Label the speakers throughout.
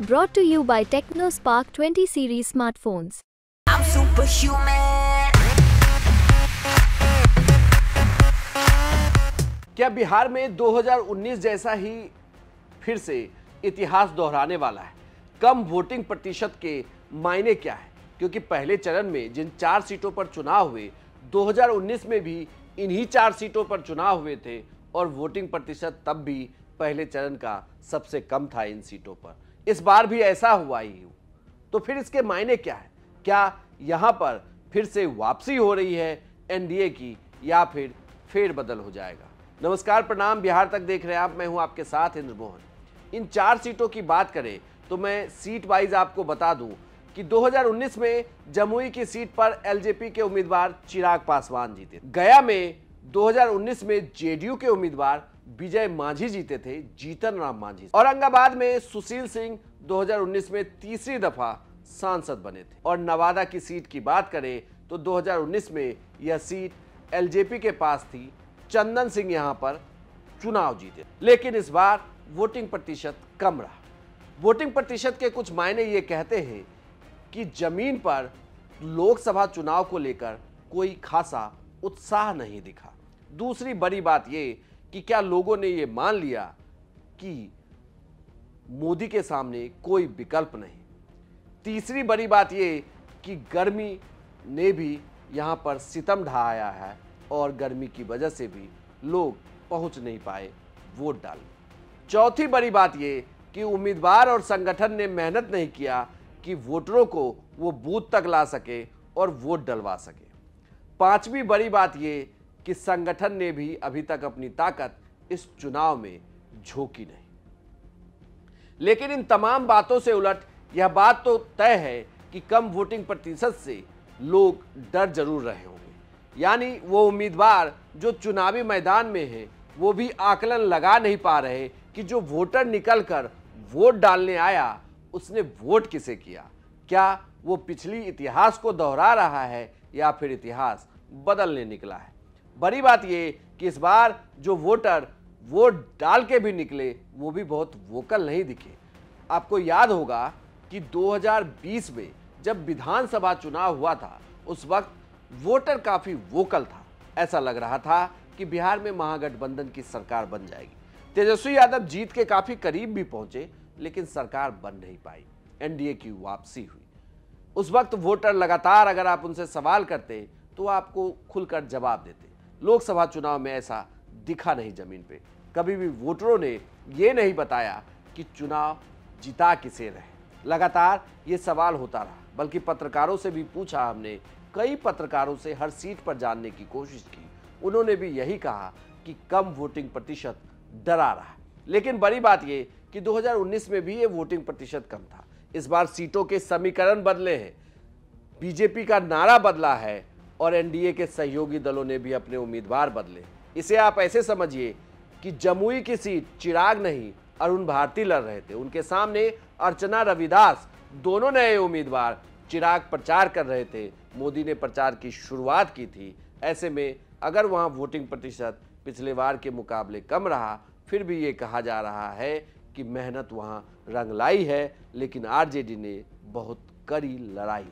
Speaker 1: Brought to you by TechnoSpark 20 series smartphones.
Speaker 2: I'm superhuman.
Speaker 3: क्या बिहार में 2019 जैसा ही फिर से इतिहास दोहराने वाला है? कम वोटिंग प्रतिशत के मायने क्या है? क्योंकि पहले चरण में जिन 4 सीटों पर चुनाव हुए, 2019 में भी इन्हीं 4 सीटों पर चुनाव हुए थे और वोटिंग प्रतिशत तब भी पहले चरण का सबसे कम था इन सीटों पर। इस बार भी ऐसा हुआ ही हो, तो फिर इसके मायने क्या है? क्या यहां पर फिर से वापसी हो रही है एनडीए की या फिर फेरबदल हो जाएगा? नमस्कार, प्रणाम, बिहार तक देख रहे हैं आप। मैं हूं आपके साथ इंद्र मोहन। इन 4 सीटों की बात करें तो मैं सीट वाइज आपको बता दूं कि 2019 में जमुई की सीट पर एलजेपी के उम्मीदवार चिराग पासवान जीते। गया में 2019 में जेडीयू के उम्मीदवार विजय मांझी जीते थे, जीतन राम मांझी। औरंगाबाद में सुशील सिंह 2019 में तीसरी दफा सांसद बने थे। और नवादा की सीट की बात करें तो 2019 में यह सीट एलजेपी के पास थी, चंदन सिंह यहां पर चुनाव जीते। लेकिन इस बार वोटिंग प्रतिशत कम रहा। वोटिंग प्रतिशत के कुछ मायने ये कहते हैं कि जमीन पर लोकसभा चुनाव को लेकर कोई खासा उत्साह नहीं दिखा। दूसरी बड़ी बात ये कि क्या लोगों ने ये मान लिया कि मोदी के सामने कोई विकल्प नहीं। तीसरी बड़ी बात ये कि गर्मी ने भी यहाँ पर सितम ढाया है और गर्मी की वजह से भी लोग पहुँच नहीं पाए वोट डालने। चौथी बड़ी बात ये कि उम्मीदवार और संगठन ने मेहनत नहीं किया कि वोटरों को वो बूथ तक ला सके और वोट डलवा सके। पांचवी बड़ी बात ये कि संगठन ने भी अभी तक अपनी ताकत इस चुनाव में झोंकी नहीं। लेकिन इन तमाम बातों से उलट यह बात तो तय है कि कम वोटिंग प्रतिशत से लोग डर जरूर रहे होंगे। यानी वो उम्मीदवार जो चुनावी मैदान में है वो भी आकलन लगा नहीं पा रहे कि जो वोटर निकलकर वोट डालने आया उसने वोट किसे किया। क्या वो पिछली इतिहास को दोहरा रहा है या फिर इतिहास बदलने निकला है? बड़ी बात ये कि इस बार जो वोटर वोट डाल के भी निकले वो भी बहुत वोकल नहीं दिखे। आपको याद होगा कि 2020 में जब विधानसभा चुनाव हुआ था उस वक्त वोटर काफी वोकल था। ऐसा लग रहा था कि बिहार में महागठबंधन की सरकार बन जाएगी। तेजस्वी यादव जीत के काफी करीब भी पहुंचे लेकिन सरकार बन नहीं पाई। एनडीए की वापसी हुई। उस वक्त वोटर लगातार अगर आप उनसे सवाल करते तो आपको खुलकर जवाब देते। लोकसभा चुनाव में ऐसा दिखा नहीं। जमीन पे कभी भी वोटरों ने ये नहीं बताया कि चुनाव जिता किसे रहे। लगातार ये सवाल होता रहा, बल्कि पत्रकारों से भी पूछा हमने। कई पत्रकारों से हर सीट पर जानने की कोशिश की। उन्होंने भी यही कहा कि कम वोटिंग प्रतिशत डरा रहा। लेकिन बड़ी बात ये कि 2019 में भी ये वोटिंग प्रतिशत कम था। इस बार सीटों के समीकरण बदले हैं, बीजेपी का नारा बदला है और एनडीए के सहयोगी दलों ने भी अपने उम्मीदवार बदले। इसे आप ऐसे समझिए कि जमुई की सीट चिराग नहीं अरुण भारती लड़ रहे थे। उनके सामने अर्चना रविदास, दोनों नए उम्मीदवार। चिराग प्रचार कर रहे थे, मोदी ने प्रचार की शुरुआत की थी। ऐसे में अगर वहां वोटिंग प्रतिशत पिछले बार के मुकाबले कम रहा, फिर भी ये कहा जा रहा है कि मेहनत वहां रंग लाई है, लेकिन आरजेडी ने बहुत कड़ी लड़ाई।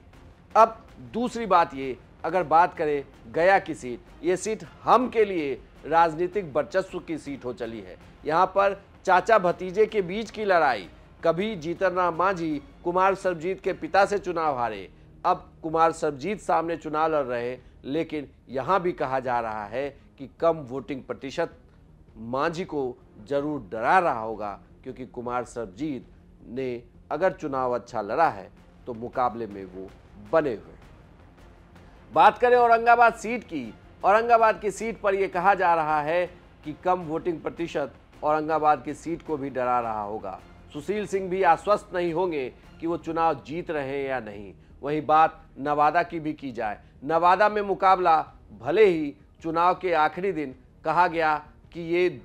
Speaker 3: अब दूसरी बात ये, अगर बात करें गया की सीट, ये सीट हम के लिए राजनीतिक वर्चस्व की सीट हो चली है। यहाँ पर चाचा भतीजे के बीच की लड़ाई। कभी जीतन राम मांझी कुमार सर्वजीत के पिता से चुनाव हारे, अब कुमार सर्वजीत सामने चुनाव लड़ रहे। लेकिन यहाँ भी कहा जा रहा है कि कम वोटिंग प्रतिशत मांझी को जरूर डरा रहा होगा, क्योंकि कुमार सर्वजीत ने अगर चुनाव अच्छा लड़ा है तो मुकाबले में वो बने हुए। बात करें औरंगाबाद सीट की, औरंगाबाद की सीट पर यह कहा जा रहा है कि कम वोटिंग प्रतिशत औरंगाबाद की सीट को भी डरा रहा होगा। सुशील सिंह भी आश्वस्त नहीं होंगे कि वो चुनाव जीत रहे हैं या नहीं। वही बात नवादा की भी की जाए। नवादा में मुकाबला भले ही चुनाव के आखिरी दिन कहा गया कि ये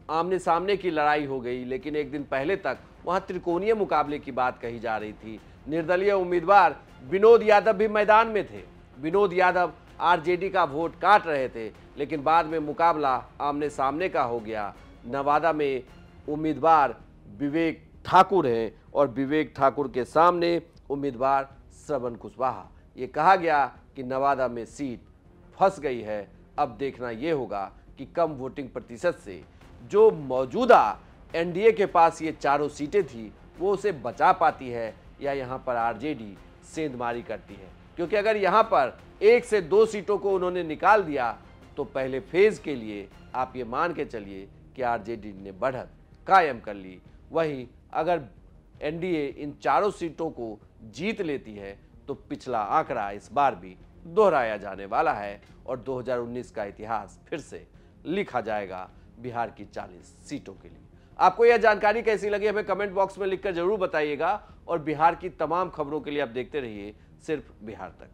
Speaker 3: आमने सामने की लड़ाई हो गई, लेकिन एक दिन पहले तक वहां त्रिकोणीय मुकाबले की बात कही जा रही थी। निर्दलीय उम्मीदवार विनोद यादव भी मैदान में थे। विनोद यादव आरजेडी का वोट काट रहे थे, लेकिन बाद में मुकाबला आमने सामने का हो गया। नवादा में उम्मीदवार विवेक ठाकुर हैं और विवेक ठाकुर के सामने उम्मीदवार श्रवण कुशवाहा। ये कहा गया कि नवादा में सीट फंस गई है। अब देखना ये होगा कि कम वोटिंग प्रतिशत से जो मौजूदा एनडीए के पास ये चारों सीटें थी वो उसे बचा पाती है या यहाँ पर आरजेडी सेंधमारी करती है। क्योंकि अगर यहाँ पर 1 से 2 सीटों को उन्होंने निकाल दिया तो पहले फेज के लिए आप ये मान के चलिए कि आरजेडी ने बढ़त कायम कर ली। वहीं अगर एनडीए इन चारों सीटों को जीत लेती है तो पिछला आंकड़ा इस बार भी दोहराया जाने वाला है और 2019 का इतिहास फिर से लिखा जाएगा बिहार की 40 सीटों के लिए। आपको यह जानकारी कैसी लगी हमें कमेंट बॉक्स में लिखकर जरूर बताइएगा और बिहार की तमाम खबरों के लिए आप देखते रहिए सिर्फ बिहार तक।